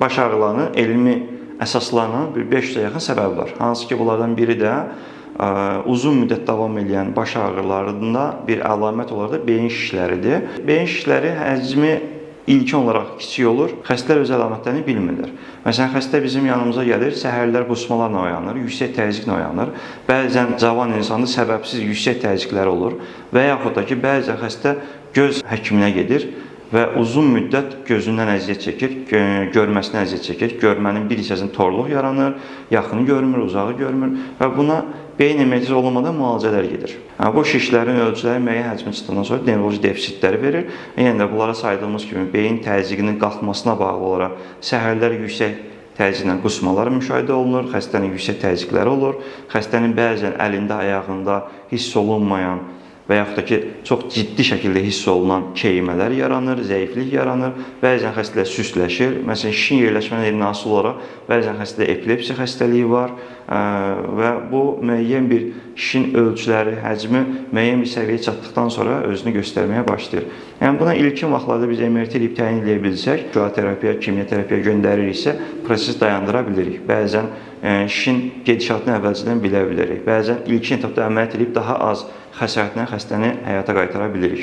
Baş ağrılarının elmi əsaslanan bir 500-ə yaxın səbəbi var. Hansı ki, bunlardan biri də uzun müddət davam edən baş ağrılarında bir əlamət olaraq da beyin şişləridir. Beyin şişləri həcmi ilkin olaraq kiçik olur. Xəstələr öz əlamətlərini bilmirlər. Məsələn, xəstə bizim yanımıza gəlir, səhərlər qusmalarla oyanır, yüksək təzyiqlə oyanır. Bəzən cavan insanda səbəbsiz yüksək təzyiqləri olur və yaxud da ki, bəzən xəstə göz həkiminə gedir və uzun müddət gözündən əziyyət çəkir, görməsindən əziyyət çəkir. Görmənin bir hissəsində torluq yaranır, yaxını görmür, uzağı görmür və buna beyin əməliyyatı olmadan müalicələr gedir. Bu şişlərin ölçüləri müəyyən həcmə çıxdıqdan sonra nevroloji defisitləri verir. Yəni də bunlara saydığımız kimi beyin təzyiqinin qalxmasına bağlı olaraq səhərlər yüksək təzyiqlə qusmalar müşahidə olunur, xəstənin yüksək təzyiqləri olur, xəstənin bəzən əlində, ayağında hiss olunmayan və yaxud da ki, çox ciddi şəkildə hiss olunan keymələr yaranır, zəiflik yaranır, bəzən xəstələr süstləşir. Məsələn, şişin yerləşmələrinin asılı olaraq bəzən xəstədə epilepsiya xəstəliyi var və bu müəyyən bir şişin ölçüləri, həcmi müəyyən bir səviyyəyə çatdıqdan sonra özünü göstərməyə başlayır. Yəni, buna ilkin vaxtlarda biz MRT eləyib təyin edə bilsək, şüa terapiya, kimya terapiyaya göndəririksə, prosesi dayandıra bilirik. Bəzən şişin gedişatını əvvəlcədən bilə bilərik. Bəzən ilkin etapda əməliyyat edib daha az xəsarətlə xəstəni həyata qaytara bilirik.